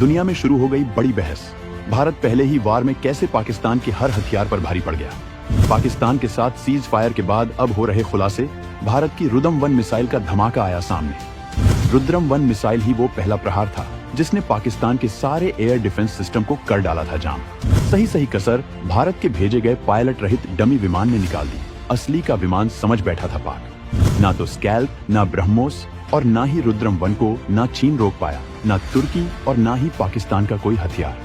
दुनिया में शुरू हो गई बड़ी बहस। भारत पहले ही वार में कैसे पाकिस्तान के हर हथियार पर भारी पड़ गया। पाकिस्तान के साथ सीज फायर के बाद अब हो रहे खुलासे। भारत की रुद्रम-1 मिसाइल का धमाका आया सामने। रुद्रम-1 मिसाइल ही वो पहला प्रहार था जिसने पाकिस्तान के सारे एयर डिफेंस सिस्टम को कर डाला था जाम। सही कसर भारत के भेजे गए पायलट रहित डमी विमान ने निकाल दी। असली का विमान समझ बैठा था पाक। ना तो स्कैल्प, ना ब्रह्मोस और ना ही रुद्रम-1 को ना चीन रोक पाया, ना तुर्की और ना ही पाकिस्तान का कोई हथियार।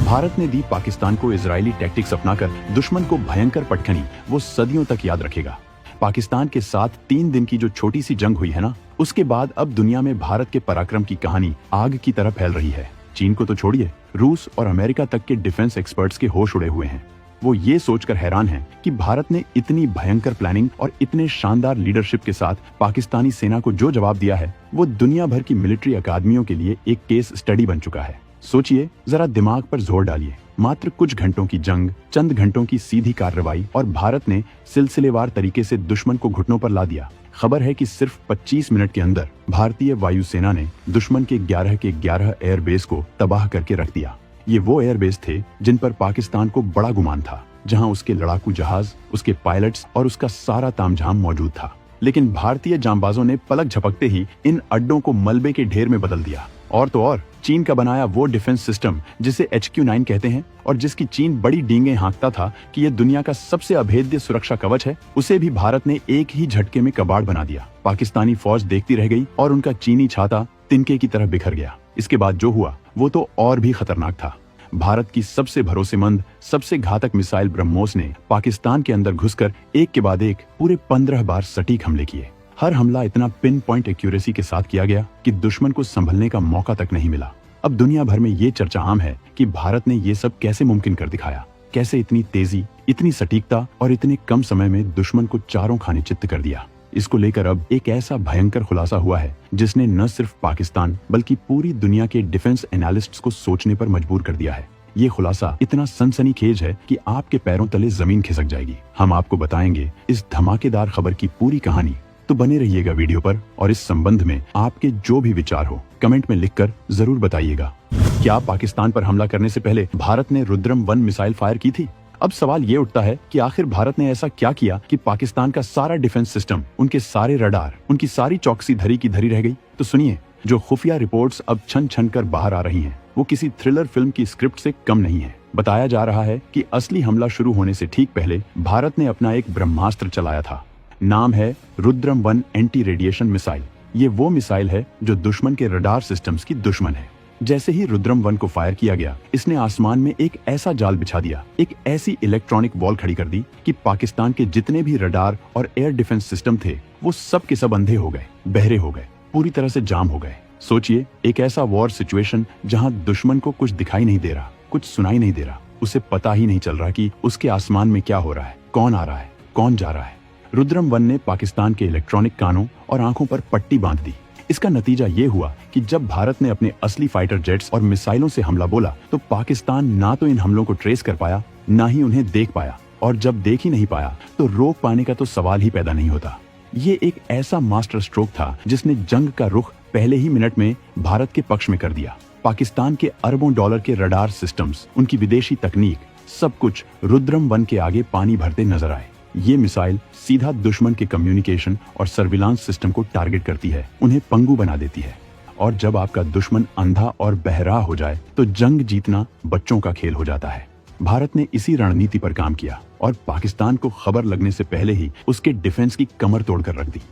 भारत ने दी पाकिस्तान को इजरायली टैक्टिक्स अपनाकर दुश्मन को भयंकर पटखनी वो सदियों तक याद रखेगा। पाकिस्तान के साथ 3 दिन की जो छोटी सी जंग हुई है ना, उसके बाद अब दुनिया में भारत के पराक्रम की कहानी आग की तरह फैल रही है। चीन को तो छोड़िए, रूस और अमेरिका तक के डिफेंस एक्सपर्ट्स के होश उड़े हुए हैं। वो ये सोचकर हैरान हैं कि भारत ने इतनी भयंकर प्लानिंग और इतने शानदार लीडरशिप के साथ पाकिस्तानी सेना को जो जवाब दिया है, वो दुनिया भर की मिलिट्री अकादमियों के लिए एक केस स्टडी बन चुका है। सोचिए, जरा दिमाग पर जोर डालिए। मात्र कुछ घंटों की जंग, चंद घंटों की सीधी कार्रवाई और भारत ने सिलसिलेवार तरीके से दुश्मन को घुटनों पर ला दिया। खबर है कि सिर्फ 25 मिनट के अंदर भारतीय वायुसेना ने दुश्मन के 11 एयरबेस को तबाह करके रख दिया। ये वो एयरबेस थे जिन पर पाकिस्तान को बड़ा गुमान था, जहां उसके लड़ाकू जहाज, उसके पायलट्स और उसका सारा तामझाम मौजूद था। लेकिन भारतीय जांबाजों ने पलक झपकते ही इन अड्डों को मलबे के ढेर में बदल दिया। और तो और, चीन का बनाया वो डिफेंस सिस्टम जिसे HQ-9 कहते हैं और जिसकी चीन बड़ी डींगे हाँकता था कि ये दुनिया का सबसे अभेद्य सुरक्षा कवच है, उसे भी भारत ने एक ही झटके में कबाड़ बना दिया। पाकिस्तानी फौज देखती रह गई और उनका चीनी छाता तिनके की तरह बिखर गया। इसके बाद जो हुआ वो तो और भी खतरनाक था। भारत की सबसे भरोसेमंद, सबसे घातक मिसाइल ब्रह्मोस ने पाकिस्तान के अंदर घुसकर एक के बाद एक पूरे 15 बार सटीक हमले किए। हर हमला इतना पिन पॉइंट एक्यूरेसी के साथ किया गया कि दुश्मन को संभलने का मौका तक नहीं मिला। अब दुनिया भर में ये चर्चा आम है कि भारत ने ये सब कैसे मुमकिन कर दिखाया, कैसे इतनी तेजी, इतनी सटीकता और इतने कम समय में दुश्मन को चारों खाने चित्त कर दिया। इसको लेकर अब एक ऐसा भयंकर खुलासा हुआ है जिसने न सिर्फ पाकिस्तान बल्कि पूरी दुनिया के डिफेंस एनालिस्ट्स को सोचने पर मजबूर कर दिया है। ये खुलासा इतना सनसनीखेज है कि आपके पैरों तले जमीन खिसक जाएगी। हम आपको बताएंगे इस धमाकेदार खबर की पूरी कहानी, तो बने रहिएगा वीडियो पर। और इस संबंध में आपके जो भी विचार हो कमेंट में लिखकर जरूर बताइएगा। क्या पाकिस्तान पर हमला करने से पहले भारत ने रुद्रम-1 मिसाइल फायर की थी? अब सवाल ये उठता है कि आखिर भारत ने ऐसा क्या किया कि पाकिस्तान का सारा डिफेंस सिस्टम, उनके सारे रडार, उनकी सारी चौकसी धरी की धरी रह गई? तो सुनिए, जो खुफिया रिपोर्ट्स अब छन छन कर बाहर आ रही हैं, वो किसी थ्रिलर फिल्म की स्क्रिप्ट से कम नहीं है। बताया जा रहा है कि असली हमला शुरू होने से ठीक पहले भारत ने अपना एक ब्रह्मास्त्र चलाया था। नाम है रुद्रम-1 एंटी रेडिएशन मिसाइल। ये वो मिसाइल है जो दुश्मन के रडार सिस्टम्स की दुश्मन है। जैसे ही रुद्रम-1 को फायर किया गया, इसने आसमान में एक ऐसा जाल बिछा दिया, एक ऐसी इलेक्ट्रॉनिक वॉल खड़ी कर दी कि पाकिस्तान के जितने भी रडार और एयर डिफेंस सिस्टम थे, वो सब के सब अंधे हो गए, बहरे हो गए, पूरी तरह से जाम हो गए। सोचिए, एक ऐसा वॉर सिचुएशन जहां दुश्मन को कुछ दिखाई नहीं दे रहा, कुछ सुनाई नहीं दे रहा, उसे पता ही नहीं चल रहा कि उसके आसमान में क्या हो रहा है, कौन आ रहा है, कौन जा रहा है। रुद्रम-1 ने पाकिस्तान के इलेक्ट्रॉनिक कानों और आंखों पर पट्टी बांध दी। इसका नतीजा ये हुआ कि जब भारत ने अपने असली फाइटर जेट्स और मिसाइलों से हमला बोला, तो पाकिस्तान ना तो इन हमलों को ट्रेस कर पाया, ना ही उन्हें देख पाया। और जब देख ही नहीं पाया तो रोक पाने का तो सवाल ही पैदा नहीं होता। ये एक ऐसा मास्टर स्ट्रोक था जिसने जंग का रुख पहले ही मिनट में भारत के पक्ष में कर दिया। पाकिस्तान के अरबों डॉलर के रडार सिस्टम्स, उनकी विदेशी तकनीक, सब कुछ रुद्रम-1 के आगे पानी भरते नजर आए। ये मिसाइल सीधा दुश्मन के कम्युनिकेशन और सर्विलांस सिस्टम को टारगेट करती है, उन्हें पंगु बना देती है। और जब आपका दुश्मन अंधा और बहरा हो जाए तो जंग जीतना बच्चों का खेल हो जाता है। भारत ने इसी रणनीति पर काम किया और पाकिस्तान को खबर लगने से पहले ही उसके डिफेंस की कमर तोड़कर रख दी।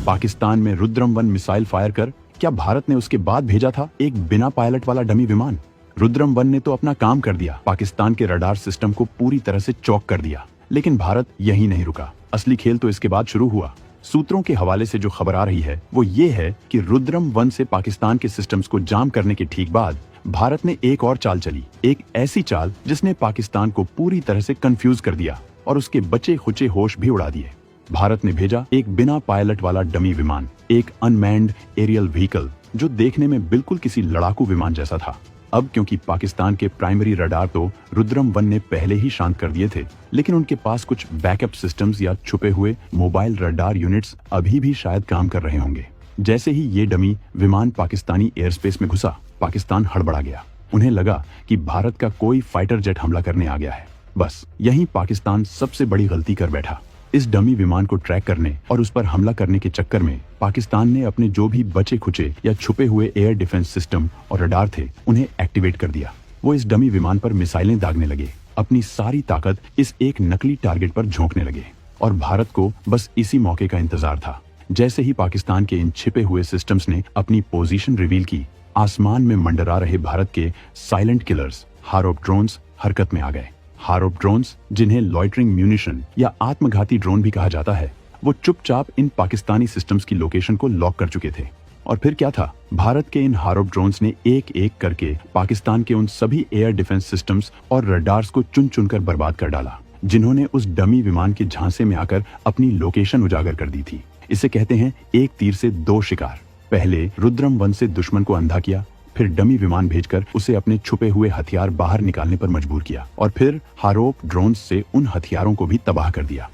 पाकिस्तान में रुद्रम-1 मिसाइल फायर कर क्या भारत ने उसके बाद भेजा था एक बिना पायलट वाला डमी विमान? रुद्रम-1 ने तो अपना काम कर दिया, पाकिस्तान के रडार सिस्टम को पूरी तरह से चौक कर दिया। लेकिन भारत यहीं नहीं रुका, असली खेल तो इसके बाद शुरू हुआ। सूत्रों के हवाले से जो खबर आ रही है वो ये है कि रुद्रम-1 से पाकिस्तान के सिस्टम्स को जाम करने के ठीक बाद भारत ने एक और चाल चली, एक ऐसी चाल जिसने पाकिस्तान को पूरी तरह से कंफ्यूज कर दिया और उसके बचे खुचे होश भी उड़ा दिए। भारत ने भेजा एक बिना पायलट वाला डमी विमान, एक अनमैन्ड एरियल व्हीकल, जो देखने में बिल्कुल किसी लड़ाकू विमान जैसा था। अब क्योंकि पाकिस्तान के प्राइमरी रडार तो रुद्रम-1 ने पहले ही शांत कर दिए थे, लेकिन उनके पास कुछ बैकअप सिस्टम्स या छुपे हुए मोबाइल रडार यूनिट्स अभी भी शायद काम कर रहे होंगे। जैसे ही ये डमी विमान पाकिस्तानी एयर स्पेस में घुसा, पाकिस्तान हड़बड़ा गया। उन्हें लगा कि भारत का कोई फाइटर जेट हमला करने आ गया है। बस यहीं पाकिस्तान सबसे बड़ी गलती कर बैठा। इस डमी विमान को ट्रैक करने और उस पर हमला करने के चक्कर में पाकिस्तान ने अपने जो भी बचे खुचे या छुपे हुए एयर डिफेंस सिस्टम और रडार थे उन्हें एक्टिवेट कर दिया। वो इस डमी विमान पर मिसाइलें दागने लगे, अपनी सारी ताकत इस एक नकली टारगेट पर झोंकने लगे और भारत को बस इसी मौके का इंतजार था। जैसे ही पाकिस्तान के इन छिपे हुए सिस्टम्स ने अपनी पोजीशन रिवील की, आसमान में मंडरा रहे भारत के साइलेंट किलर्स हारोप ड्रोन्स हरकत में आ गए। हारोप ड्रोन्स, जिन्हें लॉइटरिंग म्यूनिशन या आत्मघाती ड्रोन भी कहा जाता है, वो चुपचाप इन पाकिस्तानी सिस्टम्स की लोकेशन को लॉक कर चुके थे। और फिर क्या था, भारत के इन हारोप ड्रोन्स ने एक एक करके पाकिस्तान के उन सभी एयर डिफेंस सिस्टम्स और रडार्स को चुन चुनकर बर्बाद कर डाला, जिन्होंने उस डमी विमान के झांसे में आकर अपनी लोकेशन उजागर कर दी थी। इसे कहते हैं एक तीर से दो शिकार। पहले रुद्रम 1 से दुश्मन को अंधा किया, फिर डमी विमान भेजकर उसे अपने छुपे हुए हथियार बाहर निकालने पर मजबूर किया और फिर हारोप ड्रोन्स से उन हथियारों को भी तबाह कर दिया।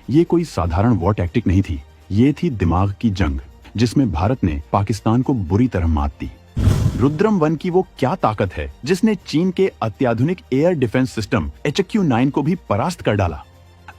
ये कोई साधारण वॉर टैक्टिक नहीं थी, ये थी दिमाग की जंग, जिसमें भारत ने पाकिस्तान को बुरी तरह मात दी। रुद्रम 1 की वो क्या ताकत है जिसने चीन के अत्याधुनिक एयर डिफेंस सिस्टम HQ-9 को भी परास्त कर डाला?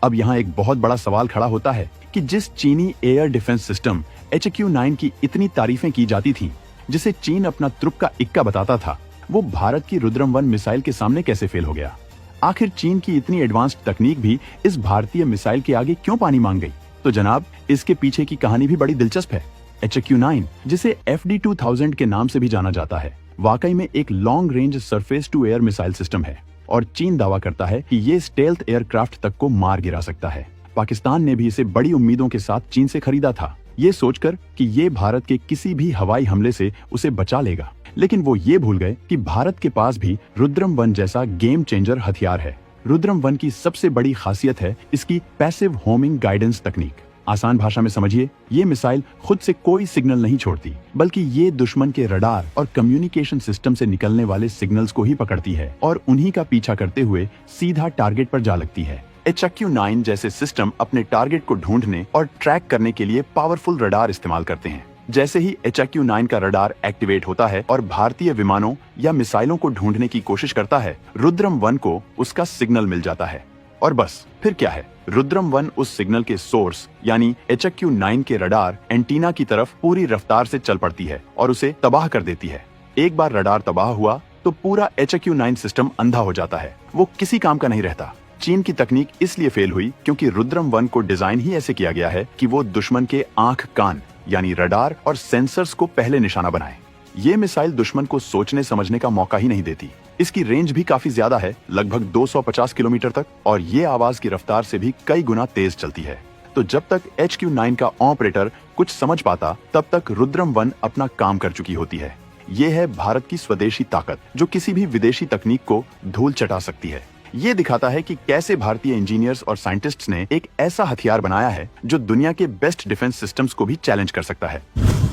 अब यहाँ एक बहुत बड़ा सवाल खड़ा होता है कि जिस चीनी एयर डिफेंस सिस्टम HQ-9 की इतनी तारीफें की जाती थी, जिसे चीन अपना तुर्क का इक्का बताता था, वो भारत की रुद्रम 1 मिसाइल के सामने कैसे फेल हो गया? आखिर चीन की इतनी एडवांस्ड तकनीक भी इस भारतीय मिसाइल के आगे क्यों पानी मांग गई? तो जनाब, इसके पीछे की कहानी भी बड़ी दिलचस्प है। HQ-9, जिसे FD-2000 के नाम से भी जाना जाता है, वाकई में एक long range surface to air missile system है और चीन दावा करता है कि ये स्टेल्थ एयरक्राफ्ट तक को मार गिरा सकता है। पाकिस्तान ने भी इसे बड़ी उम्मीदों के साथ चीन से खरीदा था, ये सोचकर कि ये भारत के किसी भी हवाई हमले से उसे बचा लेगा। लेकिन वो ये भूल गए कि भारत के पास भी रुद्रम 1 जैसा गेम चेंजर हथियार है। रुद्रम 1 की सबसे बड़ी खासियत है इसकी पैसिव होमिंग गाइडेंस तकनीक। आसान भाषा में समझिए, ये मिसाइल खुद से कोई सिग्नल नहीं छोड़ती, बल्कि ये दुश्मन के रडार और कम्युनिकेशन सिस्टम से निकलने वाले सिग्नल्स को ही पकड़ती है और उन्हीं का पीछा करते हुए सीधा टारगेट पर जा लगती है। HQ-9 जैसे सिस्टम अपने टारगेट को ढूंढने और ट्रैक करने के लिए पावरफुल रडार इस्तेमाल करते हैं। जैसे ही HQ-9 का रडार एक्टिवेट होता है और भारतीय विमानों या मिसाइलों को ढूंढने की कोशिश करता है, रुद्रम 1 को उसका सिग्नल मिल जाता है और बस फिर क्या है, रुद्रम 1 उस सिग्नल के सोर्स यानी HQ-9 के रडार एंटीना की तरफ पूरी रफ्तार से चल पड़ती है और उसे तबाह कर देती है। एक बार रडार तबाह हुआ तो पूरा HQ-9 सिस्टम अंधा हो जाता है, वो किसी काम का नहीं रहता। चीन की तकनीक इसलिए फेल हुई क्योंकि रुद्रम 1 को डिजाइन ही ऐसे किया गया है कि वो दुश्मन के आंख कान यानी रडार और सेंसर्स को पहले निशाना बनाए। ये मिसाइल दुश्मन को सोचने समझने का मौका ही नहीं देती। इसकी रेंज भी काफी ज्यादा है, लगभग 250 किलोमीटर तक, और ये आवाज की रफ्तार से भी कई गुना तेज चलती है। तो जब तक HQ-9 का ऑपरेटर कुछ समझ पाता, तब तक रुद्रम 1 अपना काम कर चुकी होती है। ये है भारत की स्वदेशी ताकत, जो किसी भी विदेशी तकनीक को धूल चटा सकती है। ये दिखाता है कि कैसे भारतीय इंजीनियर्स और साइंटिस्ट्स ने एक ऐसा हथियार बनाया है जो दुनिया के बेस्ट डिफेंस सिस्टम्स को भी चैलेंज कर सकता है।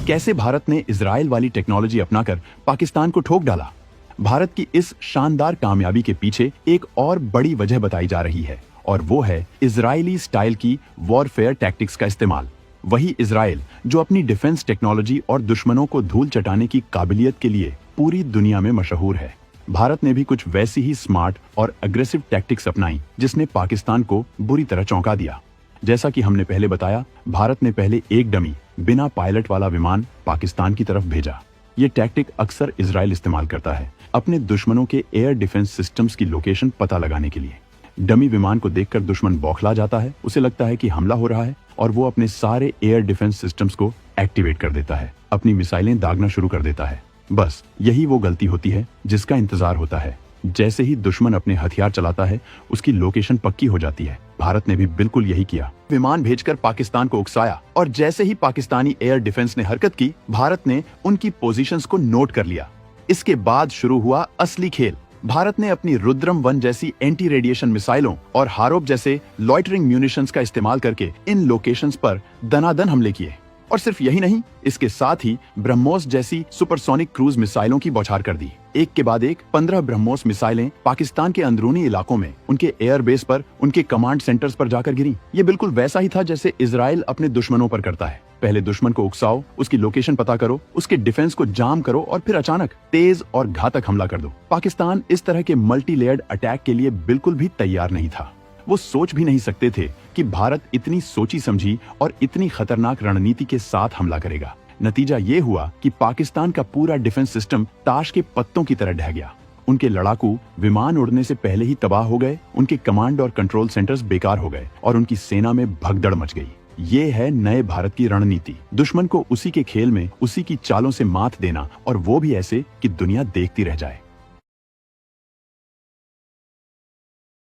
कैसे भारत ने इजराइल वाली टेक्नोलॉजी अपनाकर पाकिस्तान को ठोक डाला। भारत की इस शानदार कामयाबी के पीछे एक और बड़ी वजह बताई जा रही है, और वो है इजरायली स्टाइल की वॉरफेयर टैक्टिक्स का इस्तेमाल। वही इजराइल जो अपनी डिफेंस टेक्नोलॉजी और दुश्मनों को धूल चटाने की काबिलियत के लिए पूरी दुनिया में मशहूर है। भारत ने भी कुछ वैसी ही स्मार्ट और अग्रेसिव टैक्टिक्स अपनाई, जिसने पाकिस्तान को बुरी तरह चौंका दिया। जैसा कि हमने पहले बताया, भारत ने पहले एक डमी बिना पायलट वाला विमान पाकिस्तान की तरफ भेजा। ये टैक्टिक अक्सर इजराइल इस्तेमाल करता है अपने दुश्मनों के एयर डिफेंस सिस्टम्स की लोकेशन पता लगाने के लिए। डमी विमान को देखकर दुश्मन बौखला जाता है, उसे लगता है कि हमला हो रहा है और वो अपने सारे एयर डिफेंस सिस्टम्स को एक्टिवेट कर देता है, अपनी मिसाइलें दागना शुरू कर देता है। बस यही वो गलती होती है जिसका इंतजार होता है। जैसे ही दुश्मन अपने हथियार चलाता है, उसकी लोकेशन पक्की हो जाती है। भारत ने भी बिल्कुल यही किया, विमान भेजकर पाकिस्तान को उकसाया, और जैसे ही पाकिस्तानी एयर डिफेंस ने हरकत की, भारत ने उनकी पोजीशंस को नोट कर लिया। इसके बाद शुरू हुआ असली खेल। भारत ने अपनी रुद्रम 1 जैसी एंटी रेडिएशन मिसाइलों और हारोप जैसे लॉइटरिंग म्यूनिशंस का इस्तेमाल करके इन लोकेशंस पर दनादन हमले किए। और सिर्फ यही नहीं, इसके साथ ही ब्रह्मोस जैसी सुपरसोनिक क्रूज मिसाइलों की बौछार कर दी। एक के बाद एक 15 ब्रह्मोस मिसाइलें पाकिस्तान के अंदरूनी इलाकों में उनके एयरबेस पर, उनके कमांड सेंटर्स पर जाकर गिरी। ये बिल्कुल वैसा ही था जैसे इजराइल अपने दुश्मनों पर करता है। पहले दुश्मन को उकसाओ, उसकी लोकेशन पता करो, उसके डिफेंस को जाम करो और फिर अचानक तेज और घातक हमला कर दो। पाकिस्तान इस तरह के मल्टी लेयर्ड अटैक के लिए बिल्कुल भी तैयार नहीं था। वो सोच भी नहीं सकते थे कि भारत इतनी सोची समझी और इतनी खतरनाक रणनीति के साथ हमला करेगा। नतीजा ये हुआ कि पाकिस्तान का पूरा डिफेंस सिस्टम ताश के पत्तों की तरह ढह गया। उनके लड़ाकू विमान उड़ने से पहले ही तबाह हो गए, उनके कमांड और कंट्रोल सेंटर्स बेकार हो गए और उनकी सेना में भगदड़ मच गई। ये है नए भारत की रणनीति, दुश्मन को उसी के खेल में, उसी की चालों से मात देना, और वो भी ऐसे कि दुनिया देखती रह जाए।